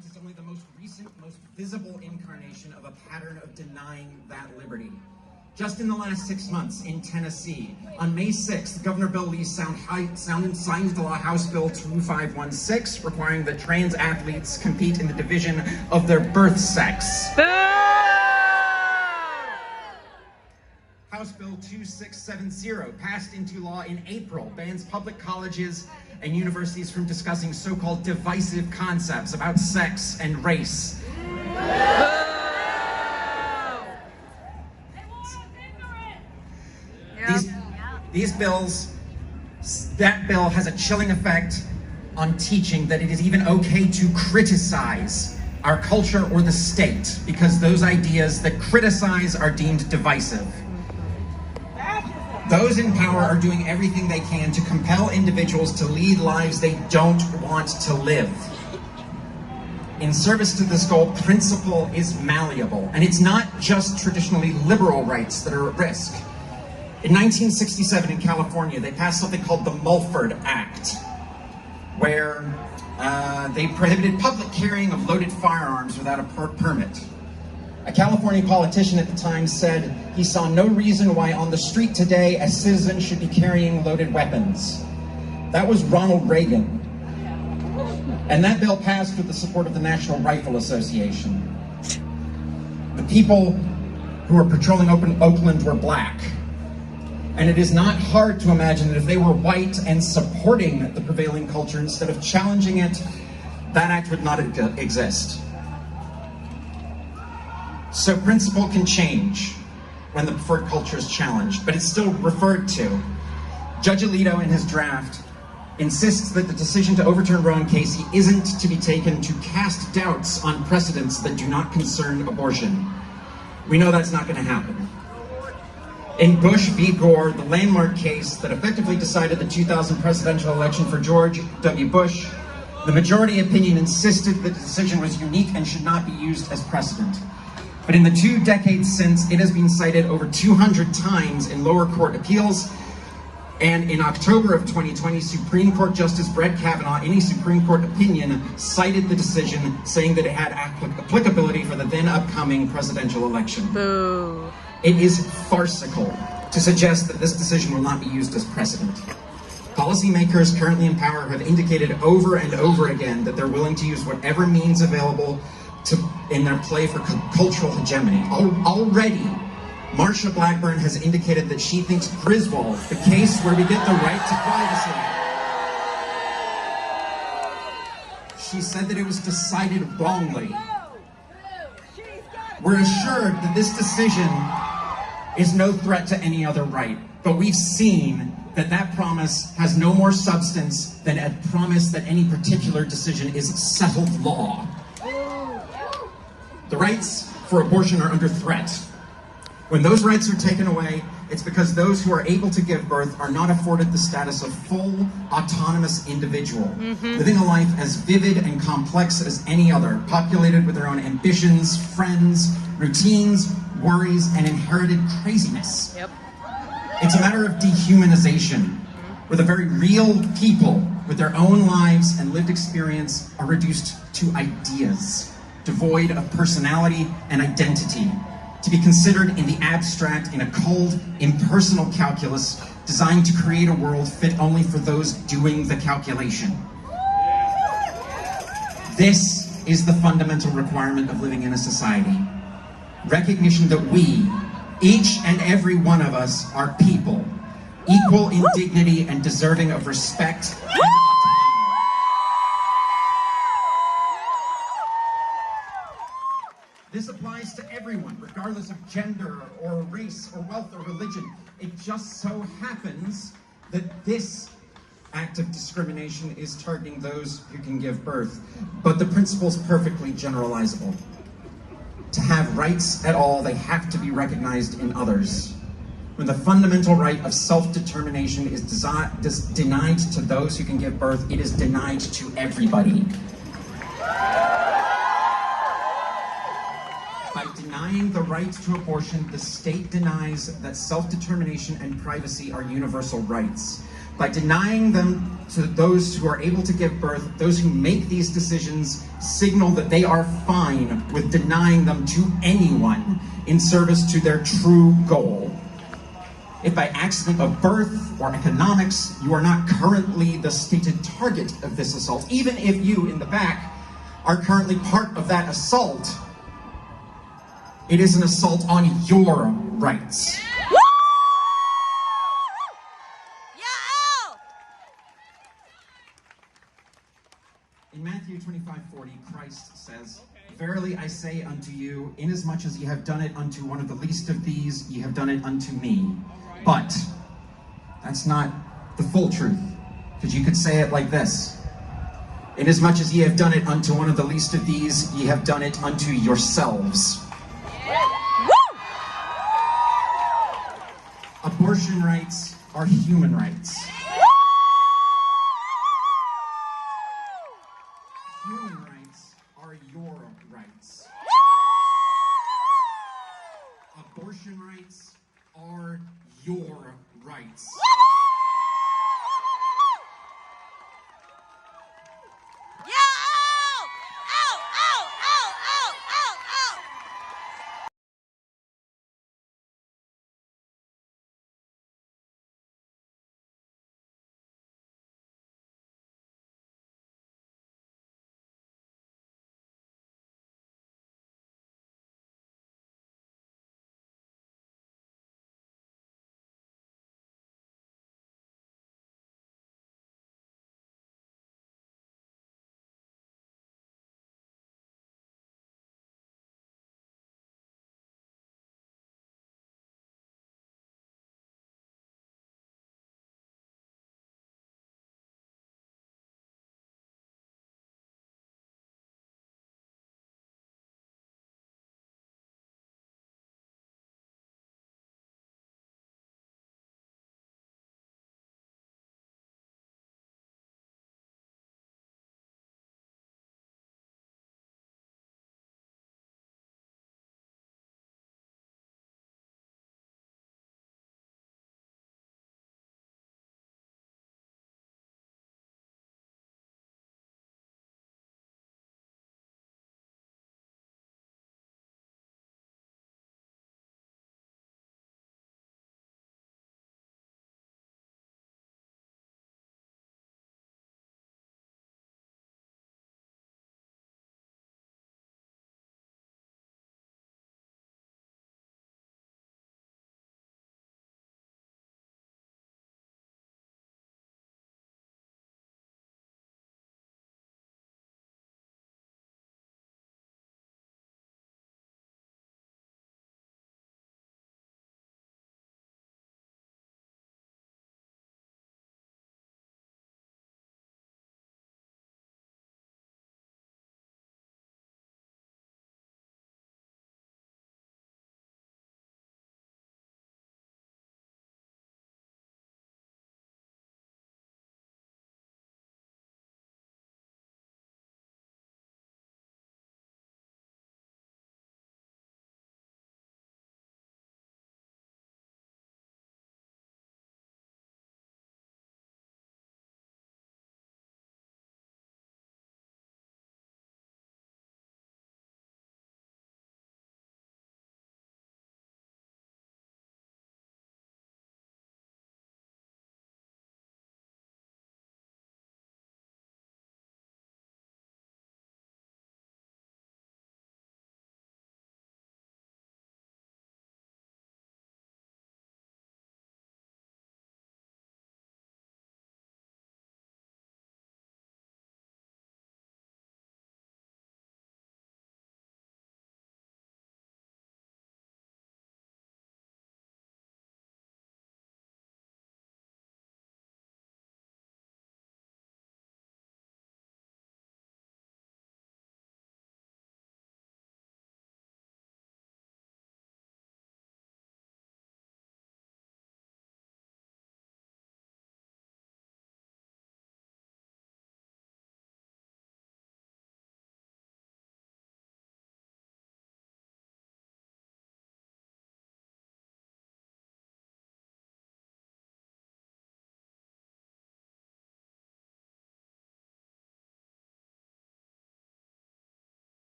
rights is only the most recent, most visible incarnation of a pattern of denying that liberty. Just in the last 6 months in Tennessee, on May 6th, Governor Bill Lee signed into law House Bill 2516, requiring that trans athletes compete in the division of their birth sex. House Bill 2670, passed into law in April, bans public colleges and universities from discussing so-called divisive concepts about sex and race. These bills, that bill has a chilling effect on teaching that it is even okay to criticize our culture or the state, because those ideas that criticize are deemed divisive. Those in power are doing everything they can to compel individuals to lead lives they don't want to live. In service to this goal, principle is malleable, and it's not just traditionally liberal rights that are at risk. In 1967 in California, they passed something called the Mulford Act, where they prohibited public carrying of loaded firearms without a permit. A California politician at the time said he saw no reason why on the street today a citizen should be carrying loaded weapons. That was Ronald Reagan. And that bill passed with the support of the National Rifle Association. The people who were patrolling Oakland were black. And it is not hard to imagine that if they were white and supporting the prevailing culture instead of challenging it, that act would not exist. So principle can change when the preferred culture is challenged, but it's still referred to. Judge Alito in his draft insists that the decision to overturn Roe and Casey isn't to be taken to cast doubts on precedents that do not concern abortion. We know that's not going to happen. In Bush v. Gore, the landmark case that effectively decided the 2000 presidential election for George W. Bush, the majority opinion insisted that the decision was unique and should not be used as precedent. But in the 2 decades since, it has been cited over 200 times in lower court appeals. And in October of 2020, Supreme Court Justice Brett Kavanaugh, in a Supreme Court opinion, cited the decision, saying that it had applicability for the then upcoming presidential election. Boo. It is farcical to suggest that this decision will not be used as precedent. Policymakers currently in power have indicated over and over again that they're willing to use whatever means available in their play for cultural hegemony. Already, Marsha Blackburn has indicated that she thinks Griswold, the case where we get the right to privacy, she said that it was decided wrongly. We're assured that this decision is no threat to any other right, but we've seen that that promise has no more substance than a promise that any particular decision is settled law. The rights for abortion are under threat. When those rights are taken away, it's because those who are able to give birth are not afforded the status of full, autonomous individual, living a life as vivid and complex as any other, populated with their own ambitions, friends, routines, worries, and inherited craziness. Yep. It's a matter of dehumanization, where the very real people with their own lives and lived experience are reduced to ideas, devoid of personality and identity, to be considered in the abstract in a cold, impersonal calculus designed to create a world fit only for those doing the calculation. This is the fundamental requirement of living in a society. Recognition that we, each and every one of us, are people, equal in dignity and deserving of respect and autonomy. This applies to everyone, regardless of gender or race or wealth or religion. It just so happens that this act of discrimination is targeting those who can give birth. But the principle is perfectly generalizable. To have rights at all, they have to be recognized in others. When the fundamental right of self-determination is denied to those who can give birth, it is denied to everybody. By denying the right to abortion, the state denies that self-determination and privacy are universal rights. By denying them so that those who are able to give birth, those who make these decisions, signal that they are fine with denying them to anyone in service to their true goal. If by accident of birth or economics, you are not currently the stated target of this assault, even if you, in the back, are currently part of that assault, it is an assault on your rights. In Matthew 25:40, Christ says, "Verily I say unto you, inasmuch as ye have done it unto one of the least of these, ye have done it unto me." But that's not the full truth, because you could say it like this: "Inasmuch as ye have done it unto one of the least of these, ye have done it unto yourselves." Abortion rights are human rights. Human rights are your rights. Abortion rights are your rights.